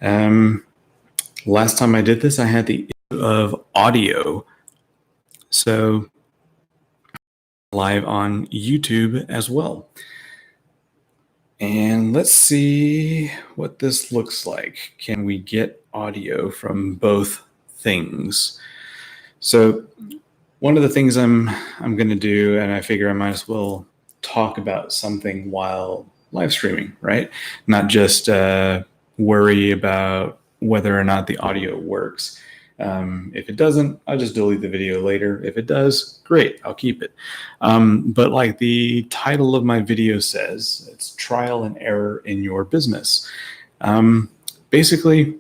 Um, Last time I did this, I had the issue of audio. So live on YouTube as well. And let's see what this looks like. Can we get audio from both things? So one of the things I'm going to do, and I figure I might as well talk about something while live streaming, right? Not just worry about whether or not the audio works. If it doesn't, I'll just delete the video later. If it does, great, I'll keep it. But like the title of my video says, it's trial and error in your business. Basically,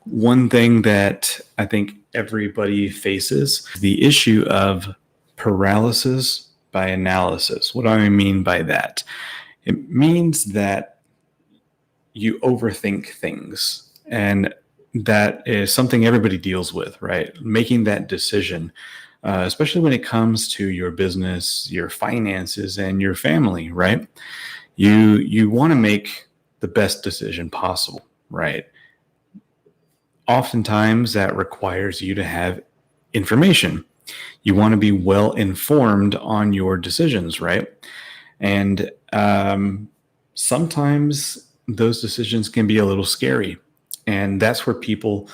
one thing that I think everybody faces is the issue of paralysis by analysis. What do I mean by that? It means that you overthink things, and that is something everybody deals with, right? Making that decision, especially when it comes to your business, your finances, and your family, right? You want to make the best decision possible, right? Oftentimes that requires you to have information. You want to be well informed on your decisions, right? And sometimes those decisions can be a little scary. And that's where people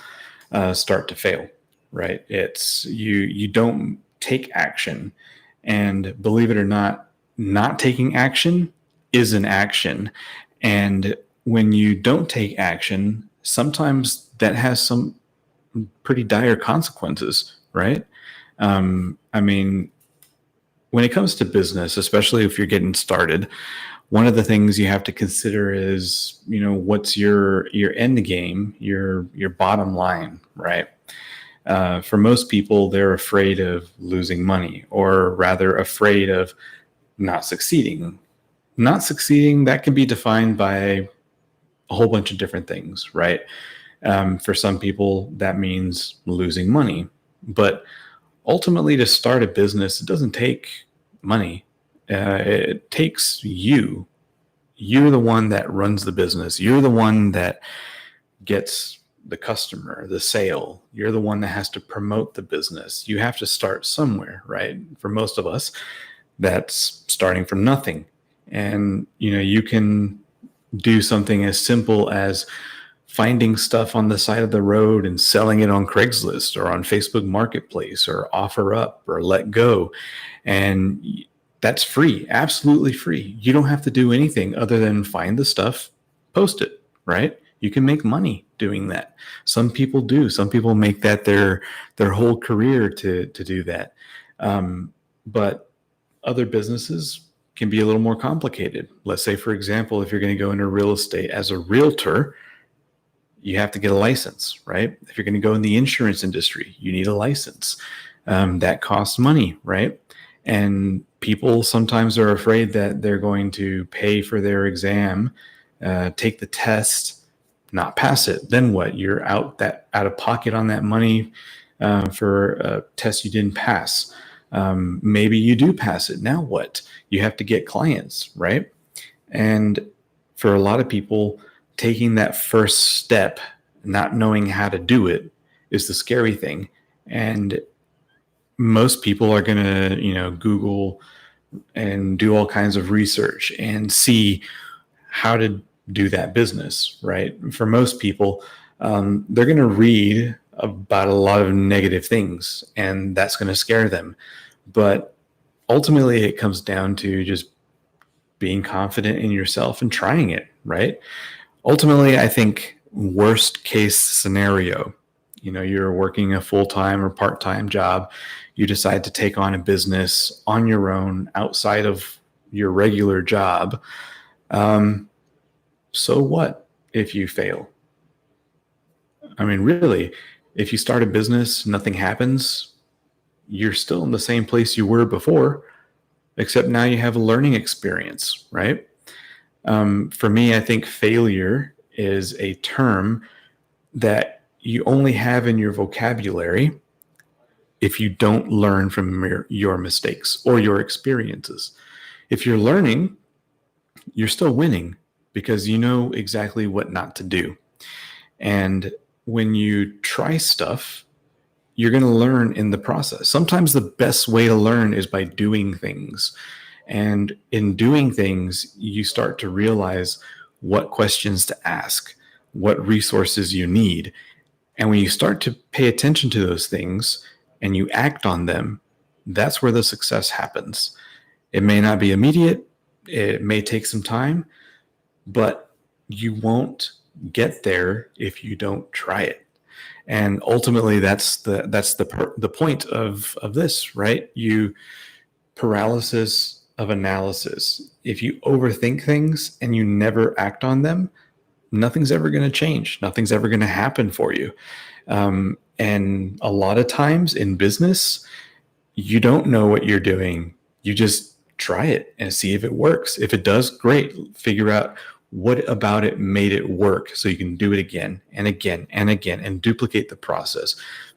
start to fail, right? It's you don't take action. And believe it or not taking action is an action. And when you don't take action, sometimes that has some pretty dire consequences, right? I mean, when it comes to business, especially if you're getting started, one of the things you have to consider is, what's your end game, your bottom line, right? For most people, they're afraid of losing money, or rather afraid of not succeeding. Not succeeding, that can be defined by a whole bunch of different things, right? For some people, that means losing money. But ultimately, to start a business, it doesn't take money. It takes you. You're the one that runs the business. You're the one that gets the customer, the sale. You're the one that has to promote the business. You have to start somewhere, right? For most of us, that's starting from nothing. And, you can do something as simple as finding stuff on the side of the road and selling it on Craigslist or on Facebook Marketplace or OfferUp or Let Go. And that's free, absolutely free. You don't have to do anything other than find the stuff, post it, right? You can make money doing that. Some people do. Some people make that their whole career to do that. But other businesses can be a little more complicated. Let's say, for example, if you're going to go into real estate as a realtor, you have to get a license, right? If you're going to go in the insurance industry, you need a license. That costs money, right? And people sometimes are afraid that they're going to pay for their exam, take the test, not pass it. Then what? You're out of pocket on that money for a test you didn't pass. Maybe you do pass it. Now what? You have to get clients, right? And for a lot of people, taking that first step, not knowing how to do it, is the scary thing. And most people are going to, Google and do all kinds of research and see how to do that business, right? For most people, they're going to read about a lot of negative things, and that's going to scare them. But ultimately, it comes down to just being confident in yourself and trying it, right? Ultimately, I think worst case scenario, you're working a full-time or part-time job, you decide to take on a business on your own outside of your regular job. So what if you fail? I mean, really, if you start a business, nothing happens, you're still in the same place you were before, except now you have a learning experience, right? For me, I think failure is a term that you only have in your vocabulary if you don't learn from your mistakes or your experiences. If you're learning, you're still winning because you know exactly what not to do. And when you try stuff, you're going to learn in the process. Sometimes the best way to learn is by doing things. And in doing things, you start to realize what questions to ask, what resources you need. And when you start to pay attention to those things and you act on them, that's where the success happens. It may not be immediate, it may take some time, but you won't get there if you don't try it. And ultimately, that's the point of this, right? Paralysis of analysis. If you overthink things and you never act on them, nothing's ever going to change. Nothing's ever going to happen for you. And a lot of times in business, you don't know what you're doing. You just try it and see if it works. If it does, great. Figure out what about it made it work so you can do it again and again and again and duplicate the process.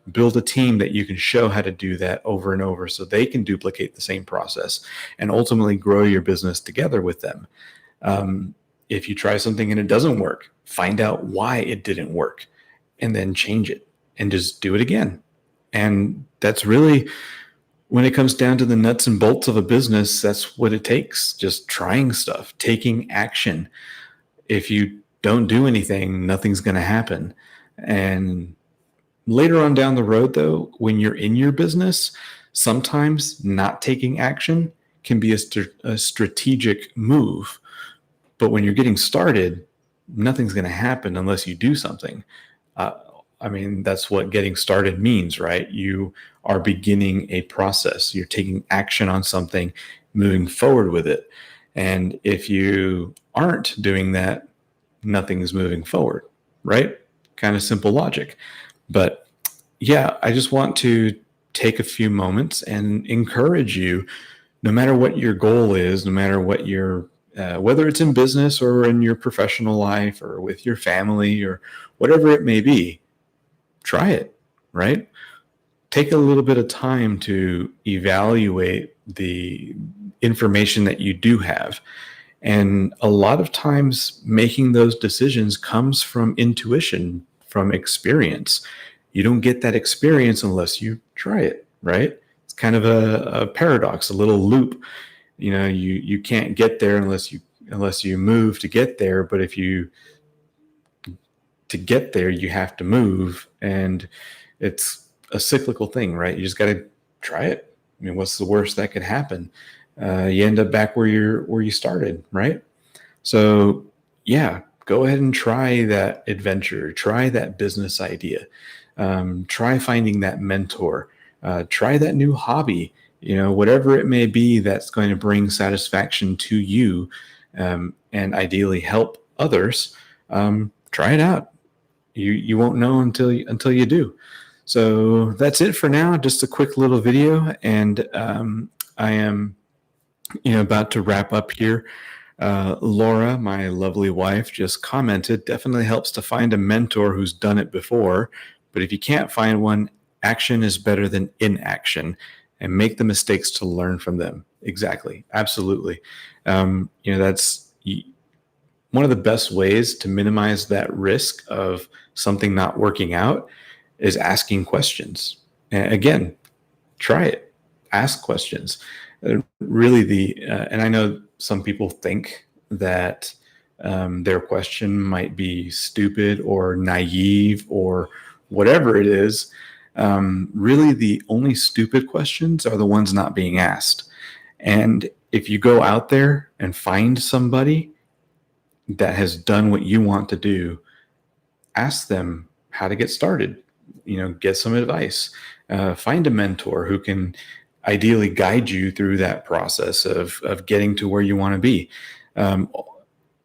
Build a team that you can show how to do that over and over so they can duplicate the same process and ultimately grow your business together with them. If you try something and it doesn't work, find out why it didn't work and then change it and just do it again. And that's really, when it comes down to the nuts and bolts of a business, that's what it takes. Just trying stuff, taking action. If you don't do anything, nothing's going to happen. And later on down the road, though, when you're in your business, sometimes not taking action can be a strategic move. But when you're getting started, nothing's going to happen unless you do something. That's what getting started means, right? You are beginning a process. You're taking action on something, moving forward with it. And if you aren't doing that, nothing's moving forward, right? Kind of simple logic. But yeah, I just want to take a few moments and encourage you, no matter what your goal is, no matter what your whether it's in business or in your professional life or with your family or whatever it may be, try it, right? Take a little bit of time to evaluate the information that you do have. And a lot of times making those decisions comes from intuition, from experience. You don't get that experience unless you try it, right? It's kind of a paradox, a little loop. You can't get there unless you move to get there. But to get there, you have to move, and it's a cyclical thing, right? You just got to try it. What's the worst that could happen? You end up back where you started, right? So yeah, go ahead and try that adventure, try that business idea, try finding that mentor, try that new hobby, whatever it may be that's going to bring satisfaction to you, and ideally help others. Try it out. You won't know until you do. So that's it for now. Just a quick little video, and I am about to wrap up here. Laura, my lovely wife, just commented, definitely helps to find a mentor who's done it before. But if you can't find one, action is better than inaction, and make the mistakes to learn from them. Exactly. Absolutely. That's one of the best ways to minimize that risk of something not working out is asking questions. And again, try it. Ask questions. Really, and I know some people think that their question might be stupid or naive or whatever it is. Really, the only stupid questions are the ones not being asked. And if you go out there and find somebody that has done what you want to do, ask them how to get started, get some advice, find a mentor who can ideally guide you through that process of getting to where you want to be.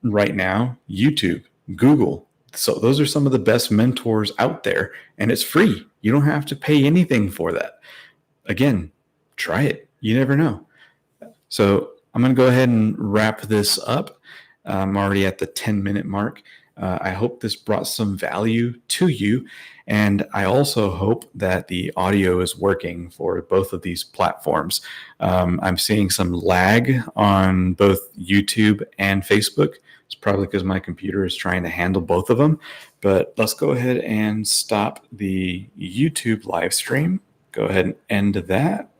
Right now, YouTube, Google. So those are some of the best mentors out there, and it's free. You don't have to pay anything for that. Again, try it. You never know. So I'm going to go ahead and wrap this up. I'm already at the 10-minute mark. I hope this brought some value to you. And I also hope that the audio is working for both of these platforms. I'm seeing some lag on both YouTube and Facebook. It's probably because my computer is trying to handle both of them. But let's go ahead and stop the YouTube live stream. Go ahead and end that.